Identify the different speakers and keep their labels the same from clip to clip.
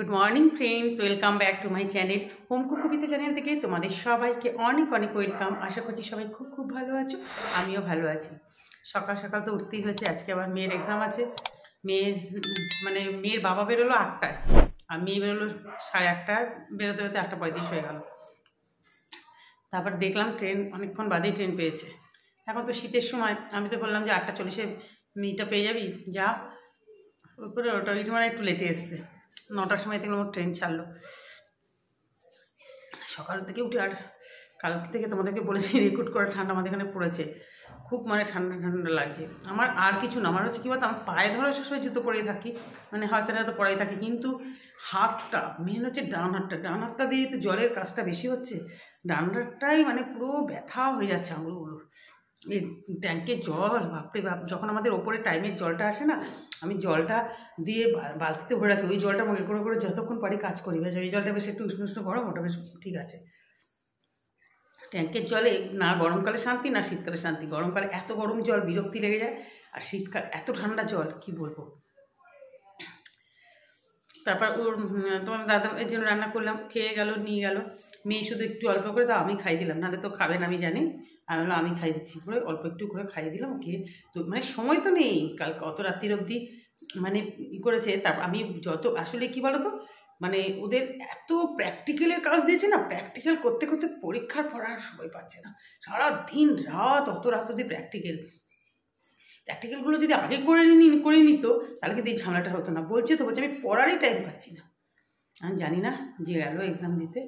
Speaker 1: Good morning friends, welcome back to my channel home cook Kabita channel থেকে তোমাদের সবাইকে অনেক অনেক ওয়েলকাম। আশা করছি সবাই খুব খুব ভালো আছো, আমিও ভালো আছি। সকাল সকাল তো উঠতেই হচ্ছে, আজকে আবার মেয়ের এক্সাম আছে। মেয়ের বাবা বেরোলো 8টায়, আর মেয়ে বেরোলো 8:30, বেরোতে বেরোতে 8:35 হয়ে গেল। তারপর দেখলাম ট্রেন অনেকক্ষণ বাদেই ট্রেন পেয়েছে। এখন তো শীতের সময়, আমি তো বললাম যে 8:40 মেয়েটা পেয়ে যাবি, যা ওপরে ওটা ওই মানে একটু লেটে এসছে। 9টার সময় থেকে আমার ট্রেন ছাড়লো। সকাল থেকে উঠে, আর কাল থেকে তোমাদেরকে বলেছি রেকর্ড করা ঠান্ডা আমাদের এখানে পড়েছে, খুব মানে ঠান্ডা ঠান্ডা লাগছে। আমার আর কিছু না, আমার হচ্ছে কী বলতো, আমার পায়ে ধরে সবসময় জুতো পরেই থাকি, মানে হাসেরা তো পরেই থাকি, কিন্তু হাতটা মেন হচ্ছে ডান হাতটা দিয়ে তো জলের কাজটা বেশি হচ্ছে। ডান হাতটাই মানে পুরো ব্যথা হয়ে যাচ্ছে আঙুলগুলো। এই ট্যাঙ্কের জল, বাপরে বাপ, যখন আমাদের ওপরে টাইমের জলটা আসে না, আমি জলটা দিয়ে বালতিতে ভরে রাখি, ওই জলটা মগে করে করে যতক্ষণ পারি কাজ করি। বেশ ওই জলটা বেশ একটু উষ্ণ উষ্ণ গরম, ওটা বেশ ঠিক আছে। ট্যাঙ্কের জলে না গরমকালে শান্তি না শীতকালে শান্তি। গরমকালে এত গরম জল বিরক্তি লেগে যায়, আর শীতকাল এত ঠান্ডা জল কি বলবো। তারপর ওর তোমার দাদা এর জন্য রান্না করলাম, খেয়ে গেল, নিয়ে গেল। মেয়ে শুধু একটু অল্প করে দাও, আমি খাই দিলাম, নাহলে তো খাবে না আমি জানি। আমি বললাম আমি খাই দিচ্ছি করে, অল্প একটু করে খাইয়ে দিলাম ওকে। তো মানে সময় তো নেই, কাল কত রাত্রির অবধি মানে ই করেছে। তারপর আমি যত আসলে কি বলো তো, মানে ওদের এত প্র্যাকটিক্যালের কাজ দিয়েছে না, প্র্যাকটিক্যাল করতে করতে পরীক্ষার পড়ার সময় পাচ্ছে না। সারা দিন রাত, অত রাত অবধি প্র্যাকটিক্যালগুলো যদি আগে করে নিত, তাহলে কিন্তু এই ঝামেলাটা হতো না। বলছে আমি পড়ারই টাইম পাচ্ছি না। আমি জানি না, যে গেল এক্সাম দিতে,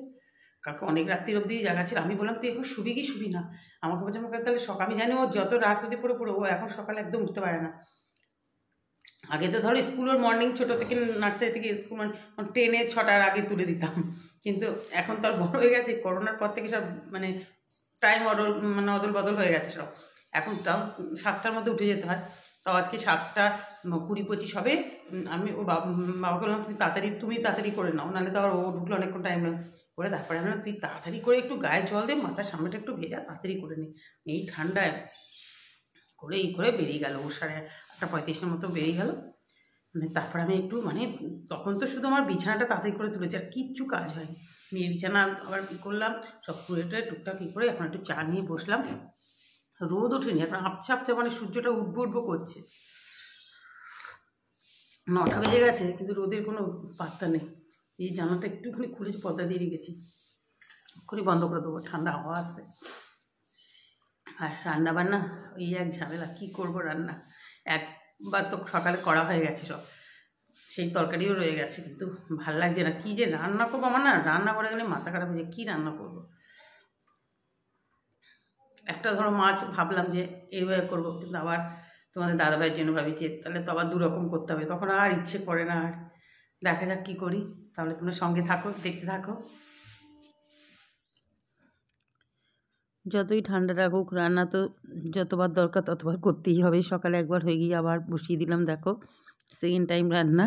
Speaker 1: কালকে অনেক রাত্রির অবধি জায়গা ছিল। আমি বললাম তুই এখন শুবি কি শুবি না, আমাকে বলছে আমাকে তাহলে সকাল, আমি জানি ও যত রাত অবধি পড়ে ও এখন সকালে একদম উঠতে পারে না। আগে তো ধরো স্কুল ওর মর্নিং, ছোটো থেকে নার্সারি থেকে স্কুল 10-এ 6টার আগে তুলে দিতাম, কিন্তু এখন তো আর বড় হয়ে গেছে, করোনার পর থেকে সব মানে টাইম অদল বদল হয়ে গেছে সব। এখন তাও 7টার মধ্যে উঠে যেতে হয়। তাও আজকে 7:20-25 হবে। আমি ও বাবাকে বললাম তুমি তাড়াতাড়ি করে নাও, নাহলে তো আবার ও ঢুকলো অনেকক্ষণ টাইম করে। তারপরে আমি বললাম তুই তাড়াতাড়ি করে একটু গায়ে জল দে, মাথার সামনেটা একটু ভেজা, তাড়াতাড়ি করে নি। এই ঠান্ডায় করে বেরিয়ে গেল, ও 8:35 মতো বেরিয়ে গেল। মানে তারপর আমি একটু মানে তখন তো শুধু আমার বিছানাটা তাড়াতাড়ি করে তুলেছি, আর কিচ্ছু কাজ হয়নি। মেয়ের বিছানা আবার কী করলাম, সব টুয়ে টুকটাক কী করে এখন একটু চা নিয়ে বসলাম। রোদ ওঠেনি, এখন আপছা আপছা মানে সূর্যটা উঠবো করছে। 9টা বেজে গেছে, কিন্তু রোদের কোনো পাত্তা নেই। এই জানালাটা একটুখানি খুলেছি, পর্দা দিয়ে রেখেছি, এক্ষুনি বন্ধ করে দেবো, ঠান্ডা হাওয়া আসছে। আর রান্না বান্না এই এক ঝামেলা, কী করবো রান্না। একবার তো সকালে করা হয়ে গেছে সব, সেই তরকারিও রয়ে গেছে, কিন্তু ভাল লাগছে না। কী যে রান্না করবো, আমার না রান্না করে গেলে মাথা খারাপ হয়ে যায়, কী রান্না করবো। একটা ধরো মাছ ভাবলাম যে এইভাবে করবো, কিন্তু আবার তোমাদের দাদাভাইয়ের জন্য ভাবি যে তাহলে তো আবার 2 রকম করতে হবে, তখন আর ইচ্ছে করে না। আর দেখা যাক কী করি। তাহলে তোমরা সঙ্গে থাকো, দেখতে থাকো। যতই ঠান্ডা রাখুক, রান্না তো যতবার দরকার ততবার করতেই হবে। সকালে একবার হয়ে গিয়ে আবার বসিয়ে দিলাম, দেখো সেকেন্ড টাইম রান্না।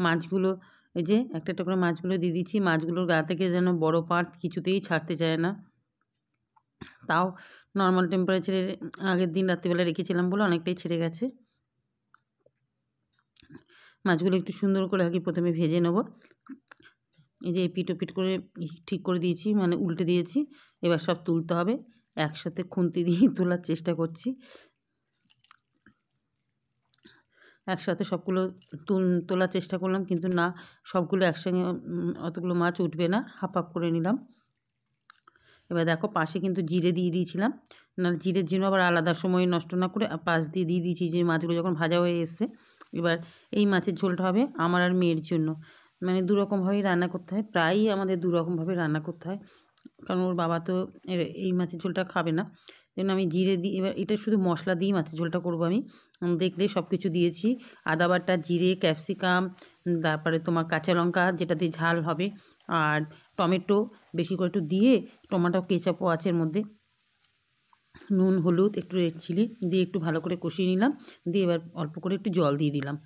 Speaker 1: মাছগুলো এই যে একটা একটা করে মাছগুলো দিয়ে দিচ্ছি, মাছগুলোর গা থেকে যেন বড় পার্ট কিছুতেই ছাড়তে চায় না। তাও নর্মাল টেম্পারেচারে আগের দিন রাত্রিবেলা রেখেছিলাম বলে অনেকটাই ছেড়ে গেছে। মাছগুলো একটু সুন্দর করে আগে প্রথমে ভেজে নেব। এই যে এপিট ওপিট করে ঠিক করে দিয়েছি, মানে উল্টে দিয়েছি। এবার সব তুলতে হবে, একসাথে খুন্তি দিয়ে তোলার চেষ্টা করছি। একসাথে সবগুলো তোলার চেষ্টা করলাম, কিন্তু না, সবগুলো একসঙ্গে অতগুলো মাছ উঠবে না, হাফ হাফ করে নিলাম। এবার দেখো পাশে কিন্তু জিরে দিয়ে দিয়েছিলাম, না জিরের জন্য আবার আলাদা সময় নষ্ট না করে পাশ দিয়ে দিয়েছি, যে মাছগুলো যখন ভাজা হয়ে এসছে। এবার এই মাছের ঝোলটা হবে আমার আর মেয়ের জন্য, মানে 2 রকমভাবেই রান্না করতে হয়, প্রায়ই আমাদের 2 রকমভাবে রান্না করতে হয়, কারণ ওর বাবা তো এই মাছের ঝোলটা খাবে না। জন্য আমি জিরে দিই, এবার এটা শুধু মশলা দিয়েই মাছের ঝোলটা করবো আমি। দেখলে সব কিছু দিয়েছি, আদা বাটা, জিরে, ক্যাপসিকাম, তারপরে তোমার কাঁচা লঙ্কা যেটা দিয়ে ঝাল হবে, আর টমেটো বেশি করে একটু দিয়ে, টমেটো কেচাপও আছে এর মধ্যে, নুন, হলুদ, একটু রেড চিলি দিয়ে একটু ভালো করে কষিয়ে নিলাম। দিয়ে এবার অল্প করে একটু জল দিয়ে দিলাম,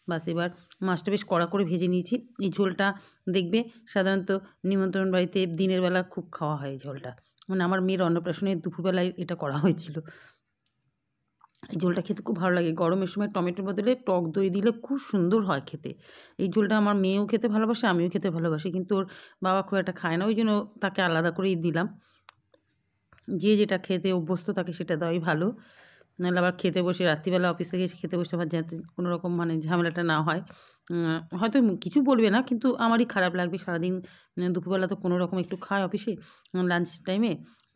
Speaker 1: বাস। এবার মাছটা বেশ কড়া করে ভেজে নিয়েছি। এই ঝোলটা দেখবে সাধারণত নিমন্ত্রণ বাড়িতে দিনের বেলা খুব খাওয়া হয় এই ঝোলটা, মানে আমার মেয়ের অন্নপ্রাশনের দুপুরবেলায় এটা করা হয়েছিল। এই ঝোলটা খেতে খুব ভালো লাগে। গরমের সময় টমেটোর বদলে টক দই দিলে খুব সুন্দর হয় খেতে। এই ঝোলটা আমার মেয়েও খেতে ভালোবাসে, আমিও খেতে ভালোবাসি। কিন্তু ওর বাবা খুব একটা খায় না। ওই জন্য তাকে আলাদা করেই দিলাম। যে যেটা খেতে অভ্যস্ত তাকে সেটা দেওয়াই ভালো। নাহলে আবার খেতে বসে রাত্রিবেলা অফিস থেকে এসে খেতে বসে আবার যাতে কোনো রকম মানে ঝামেলাটা না হয়। হয়তো কিছু বলবে না, কিন্তু আমারই খারাপ লাগবে। সারাদিন দুপুরবেলা তো কোনো রকম একটু খায় অফিসে, লাঞ্চ টাইমে।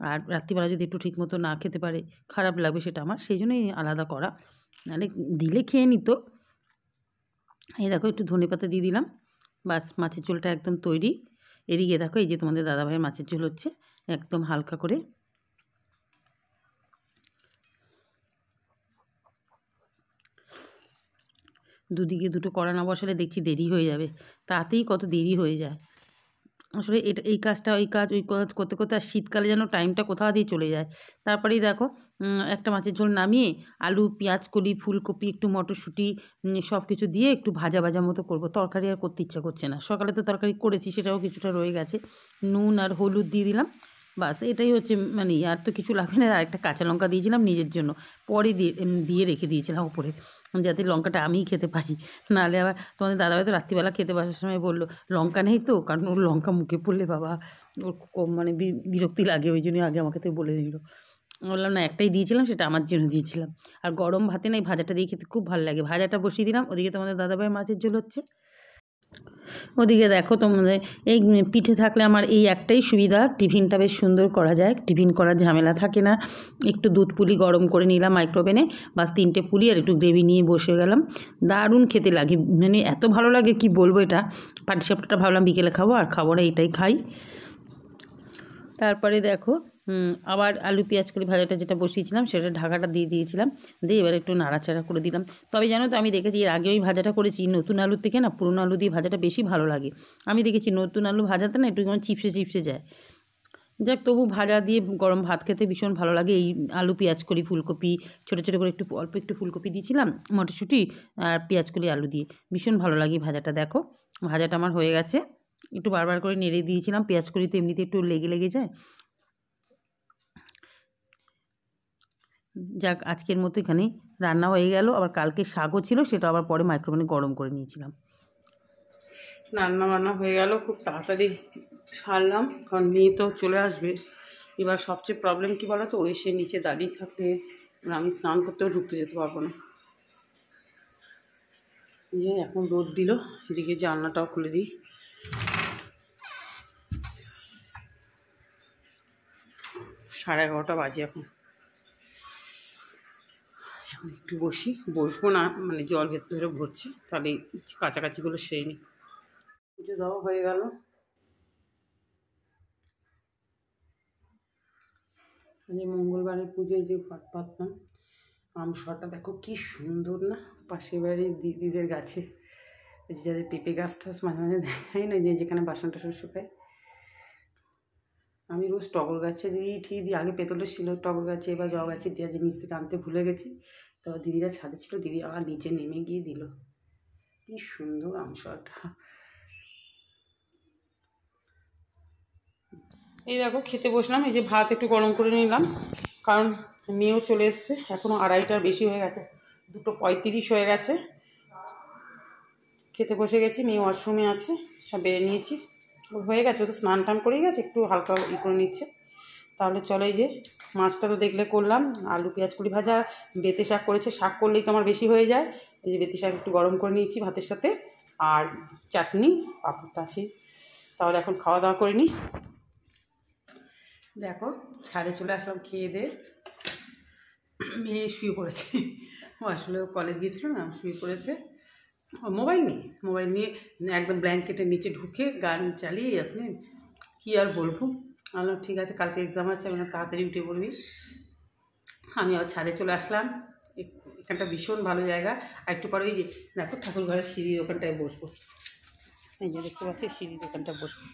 Speaker 1: আর রাত্রিবেলা যদি একটু ঠিকমতো না খেতে পারে, খারাপ লাগবে সেটা আমার। সেই জন্যই আলাদা করা। নাহলে দিলে খেয়ে নিত। এই দেখো একটু ধনেপাতা দিয়ে দিলাম। বাস, মাছের ঝোলটা একদম তৈরি। এদিকে দেখো এই যে তোমাদের দাদাভাইয়ের মাছের ঝোল হচ্ছে একদম হালকা করে। দুদিকে দুটো কড়া না বসালে দেখছি দেরি হয়ে যাবে। তাতেই কত দেরি হয়ে যায়। আসলে এটা এই কাজটা ওই কাজ ওই কাজ করতে করতে আর শীতকালে যেন টাইমটা কোথাও দিয়ে চলে যায়। তারপরেই দেখো একটা মাছের ঝোল নামিয়ে আলু, পেঁয়াজ কলি, ফুলকপি, একটু মটরশুঁটি সব কিছু দিয়ে একটু ভাজা ভাজা মতো করব। তরকারি আর করতে ইচ্ছা করছে না। সকালে তো তরকারি করেছি, সেটাও কিছুটা রয়ে গেছে। নুন আর হলুদ দিয়ে দিলাম। বাস, এটাই হচ্ছে মানে, আর তো কিছু লাগবে না। আর একটা কাঁচা লঙ্কা দিয়েছিলাম নিজের জন্য, পরে দিয়ে দিয়ে রেখে দিয়েছিলাম ওপরে, যাতে লঙ্কাটা আমিই খেতে পারি। নাহলে আবার তোমাদের দাদাভাই তো রাত্রিবেলা খেতে বসার সময় বললো লঙ্কা নেই তো, কারণ ওর লঙ্কা মুখে পড়লে বাবা ওর মানে বিরক্তি লাগে। ওই জন্যই আগে আমাকে তো বলে দিল। বললাম না, একটাই দিয়েছিলাম, সেটা আমার জন্য দিয়েছিলাম। আর গরম ভাতে না এই ভাজাটা দিয়ে খেতে খুব ভালো লাগে। ভাজাটা বসিয়ে দিলাম, ওদিকে তোমাদের দাদাভাইয়ের মাছের ঝোল হচ্ছে। ওদিকে দেখো তোমাদের এই পিঠে থাকলে আমার এই একটাই সুবিধা, টিফিনটা বেশ সুন্দর করা যায়। টিফিন করার ঝামেলা থাকে না। একটু দুধ পুলি গরম করে নিলাম মাইক্রোওভেনে, বাস 3টে পুলি আর একটু গ্রেভি নিয়ে বসে গেলাম। দারুণ খেতে লাগে, মানে এত ভালো লাগে কি বলবো। এটা পাটিসাপটাটা ভাবলাম বিকেলে খাবো, আর খাবো না, এইটাই খাই। তারপরে দেখো আবার আলু পেঁয়াজ কলি ভাজাটা যেটা বসিয়েছিলাম সেটা ঢাকাটা দিয়ে দিয়েছিলাম। দিয়ে এবার একটু নাড়াচাড়া করে দিলাম। তবে জানো তো, আমি দেখেছি এর আগে ওই ভাজাটা করেছি নতুন আলুর থেকে না পুরনো আলু দিয়ে ভাজাটা বেশি ভালো লাগে। আমি দেখেছি নতুন আলু ভাজাতে না একটু যেমন চিপসে চিপসে যায়। যাক, তবু ভাজা দিয়ে গরম ভাত খেতে ভীষণ ভালো লাগে। এই আলু পেঁয়াজ কলি ফুলকপি ছোটো ছোটো করে একটু অল্প একটু ফুলকপি দিয়েছিলাম, মটরশুঁটি আর পেঁয়াজ কলি আলু দিয়ে ভীষণ ভালো লাগে ভাজাটা। দেখো ভাজাটা আমার হয়ে গেছে। একটু বারবার করে নেড়ে দিয়েছিলাম, পেঁয়াজ কলি তো এমনিতে একটু লেগে লেগে যায়। যাক, আজকের মতো এখানেই রান্না হয়ে গেল। আবার কালকে শাকও ছিল, সেটা আবার পরে মাইক্রোওভেনে গরম করে নিয়েছিলাম। রান্না বান্না হয়ে গেল, খুব তাড়াতাড়ি সারলাম, কারণ মেয়ে তো চলে আসবে। এবার সবচেয়ে প্রবলেম কী বলো তো, ওই সে নিচে দাঁড়িয়ে থাকলে আমি স্নান করতেও ঢুকতে যেতে পারবো না। এখন রোদ দিল, এদিকে জানলাটাও খুলে দিই। 11:30 বাজে এখন। এখন একটু বসবো না, মানে জল ভেতরে ভরছে, তাহলে কাছাকাছিগুলো সেরে নিই। পুজো দেওয়া হয়ে গেল। মঙ্গলবারের পুজোয় যে ঘট পাতলাম, আমসরটা দেখো কি সুন্দর না, পাশের বাড়ির দিদিদের গাছে। যাদের পেঁপে গাছ টাছ মাঝে মাঝে দেখাই না, যে যেখানে বাসন টাসন শুকায়। আমি রোজ টগর গাছে ঠিক দিই, আগে পেতলে ছিল টগর গাছে, এবার জবা গাছে দেওয়া জিনিস থেকে আনতে ভুলে গেছি। তো দিদিরা ছাদে ছিল, দিদি আবার নিচে নেমে গিয়ে দিল। কি সুন্দর আমসরটা। এই দেখো খেতে বসলাম। এই যে ভাত একটু গরম করে নিলাম, কারণ মেয়েও চলে এসছে। এখনও 2:30টার বেশি হয়ে গেছে, 2:35 হয়ে গেছে। খেতে বসে গেছি, মেয়ে ওয়াশরুমে আছে, সব বেড়ে নিয়েছি। হয়ে গেছে, তো স্নান টান করেই গেছে, একটু হালকা করে নিচ্ছে। তাহলে চলো, এই যে মাছটা তো দেখলে করলাম, আলু পেঁয়াজ কলি ভাজা, বেতে শাক করেছে। শাক করলেই তো আমার বেশি হয়ে যায়। এই যে বেতে শাক একটু গরম করে নিয়েছি ভাতের সাথে, আর চাটনি, পাঁপড় তো আছেই। তাহলে এখন খাওয়া দাওয়া করে নিই। দেখো ছাদে চলে আসলাম খেয়ে দিয়ে। মেয়ে শুয়ে পড়েছে, আসলে কলেজ গিয়েছিল না, শুয়ে পড়েছে। মোবাইল নিয়ে একদম ব্ল্যাঙ্কেটের নিচে ঢুকে গান চালিয়ে আপনি কী আর বলবো। বললাম ঠিক আছে, কালকে এক্সাম আছে, আমি তাড়াতাড়ি উঠে পড়বি। আমি আবার ছাদে চলে আসলাম। এখানটা ভীষণ ভালো জায়গা। আর একটু পরে ওই যে দেখো ঠাকুর ঘরের সিঁড়ির ওখানটায় বসবো। এই যে দেখতে পাচ্ছি সিঁড়ির ওখানটায় বসবো।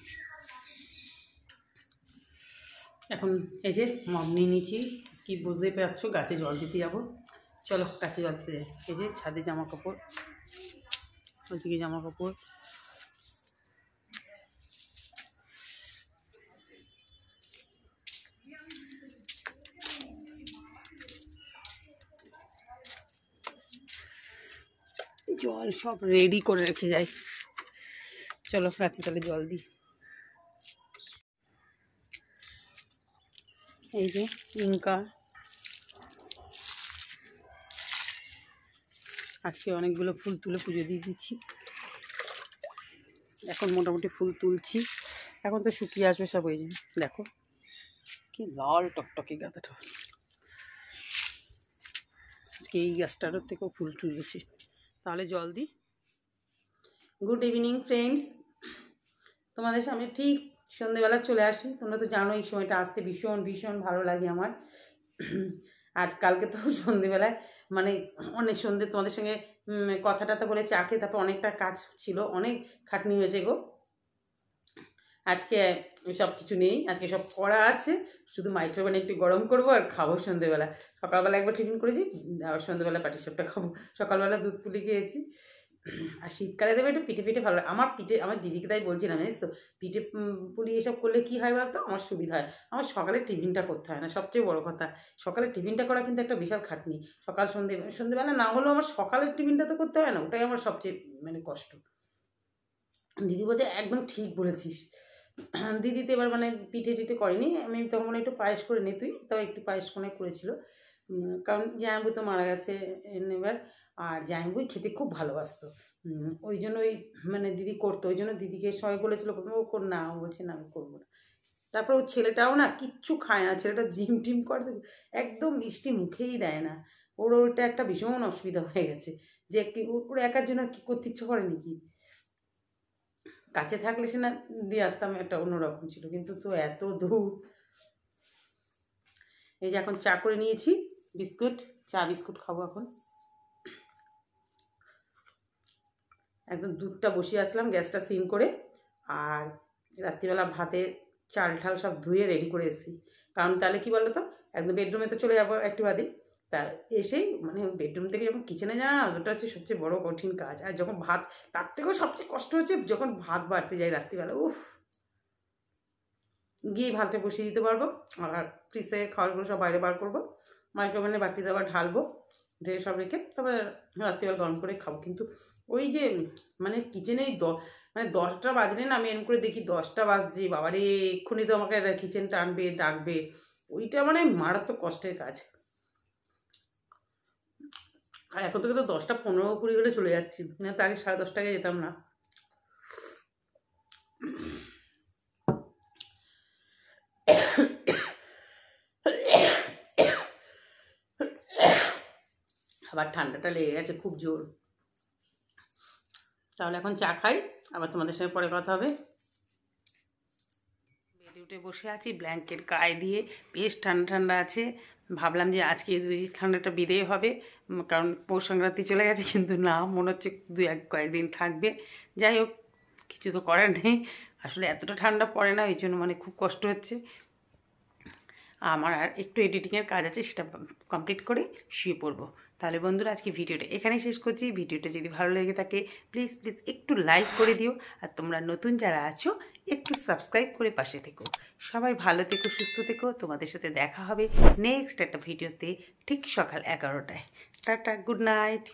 Speaker 1: এখন এই যে মগ নিয়ে নিয়েছি, কি বুঝতেই পারছো, গাছে জল দিতে যাবো। চলো গাছে জল দিতে যাই। এই যে ছাদে জামা কাপড়, ওইদিকে জামা কাপড়। জল সব রেডি করে রেখে যাই। চলো রাত্রে তাহলে জল দিই। এই যে ইনকা, আজকে অনেকগুলো ফুল তুলে পুজো দিয়ে দিচ্ছি। এখন মোটামুটি ফুল তুলছি, এখন তো শুকিয়ে আসবে সব। ওই যে দেখো কি লাল টকটকে গাঁদাটা, আজকে এই গাছটার থেকেও ফুল তুলেছি। তাহলে জল দিই। গুড ইভিনিং ফ্রেন্ডস, তোমাদের সামনে ঠিক সন্ধ্যেবেলা চলে আসি। তোমরা তো জানো এই সময়টা আসতে ভীষণ ভীষণ ভালো লাগে আমার। কালকে তো সন্ধ্যেবেলায় মানে অনেক সন্ধ্যে তোমাদের সঙ্গে কথা টথা বলে চা খেয়ে তারপর অনেকটা কাজ ছিল, অনেক খাটনি হয়েছে গো। আজকে সব কিছু নেই, আজকে সব করা আছে, শুধু মাইক্রোওভেনে একটু গরম করবো আর খাবো সন্ধ্যেবেলা। সকালবেলা একবার টিফিন করেছি, আর সন্ধ্যেবেলা পাটিসাপটা খাবো। সকালবেলা দুধ পুলি খেয়েছি। আর শীতকালে দেবে একটু পিঠে পিঠে ভালো। আমার পিঠে, আমার দিদিকে তাই বলছিলাম জানিস তো, পিঠে পুলি এসব করলে কী হয় বলতো, আমার সুবিধা হয়, আমার সকালে টিফিনটা করতে হয় না। সবচেয়ে বড় কথা, সকালে টিফিনটা করা কিন্তু একটা বিশাল খাটনি। সন্ধ্যেবেলা না হলেও আমার সকালের টিফিনটা তো করতে হয় না, ওটাই আমার সবচেয়ে মানে কষ্ট। দিদি বলছে একদম ঠিক বলেছিস। দিদি তো এবার মানে পিঠে টিঠে করেনি, আমি তখন মনে একটু পায়েস করে নি, তুই তাও একটু পায়েস মনে করেছিল, কারণ জামাইবু তো মারা গেছে এবার। আর জামাইবুই খেতে খুব ভালোবাসতো, ওই জন্য ওই মানে দিদি করতো, ওই জন্য দিদিকে সবাই বলেছিল ও কর না, ও বলছে না আমি করবো না। তারপর ওর ছেলেটাও না কিচ্ছু খায় না, ছেলেটা জিম টিম করে, একদম মিষ্টি মুখেই দেয় না। ওটা একটা ভীষণ অসুবিধা হয়ে গেছে, যে ওর একার জন্য কি করতে ইচ্ছে করে নাকি। কাছে থাকলে সে না দিয়ে আসতাম, একটা অন্যরকম ছিল, কিন্তু তো এত দূর। এই যে এখন চা করে নিয়েছি, বিস্কুট, চা বিস্কুট খাবো এখন। একদম দুধটা বসিয়ে আসলাম গ্যাসটা সিম করে, আর রাত্রিবেলা ভাতের চাল ঠাল সব ধুয়ে রেডি করে এসেছি। কারণ তাহলে কি বলো তো, একদম বেডরুমে তো চলে যাবো একটু বাদে, তা এসেই মানে বেডরুম থেকে যখন কিচেনে যাওয়া, ওটা হচ্ছে সবচেয়ে বড় কঠিন কাজ। আর যখন ভাত, তার থেকেও সবচেয়ে কষ্ট হচ্ছে যখন ভাত বাড়তে যাই রাত্রিবেলা, উফ, গিয়ে ভাতটা বসিয়ে দিতে পারবো, আর ফ্রিজে খাবারগুলো সব বাইরে বার করবো, মাইক্রোওভেনে বাটিতে আবার ঢালবো, ঢেলে সব রেখে তবে রাত্রিবেলা গরম করে খাবো। কিন্তু ওই যে মানে কিচেনেই মানে 10টা বাজলে না, আমি এরকম করে দেখি 10টা বাজছে, বাবারে এক্ষুনি তো আমাকে কিচেন টানবে ডাকবে, ওইটা মানে মারাত্মক কষ্টের কাজ। আর এখন থেকে তো 10টা 15-20 হলে চলে যাচ্ছি, না তো আগে 10:30 যেতাম না। আবার ঠান্ডাটা লেগে গেছে খুব জোর। তাহলে এখন চা খাই, আবার তোমাদের সঙ্গে পরে কথা হবে। বেডে উঠে বসে আছি, ব্ল্যাঙ্কেট গায়ে দিয়ে, বেশ ঠান্ডা ঠান্ডা আছে। ভাবলাম যে আজকে বেশি ঠান্ডাটা বিদেয় হবে, কারণ পৌষ সংক্রান্তি চলে গেছে, কিন্তু না, মনে হচ্ছে কয়েকদিন থাকবে। যাই হোক, কিছু তো করার নেই, আসলে এতটা ঠান্ডা পড়ে না, ওই জন্য মানে খুব কষ্ট হচ্ছে। আমার আর একটু এডিটিংয়ের কাজ আছে, সেটা কমপ্লিট করে শুয়ে পড়বো। তাহলে বন্ধুরা আজকে ভিডিওটা এখানেই শেষ করছি। ভিডিওটা যদি ভালো লেগে থাকে প্লিজ প্লিজ একটু লাইক করে দিও, আর তোমরা নতুন যারা আছো একটু সাবস্ক্রাইব করে পাশে থেকো। সবাই ভালো থেকো, সুস্থ থেকো। তোমাদের সাথে দেখা হবে নেক্সট একটা ভিডিওতে ঠিক সকাল 11টায়। Tata, good night.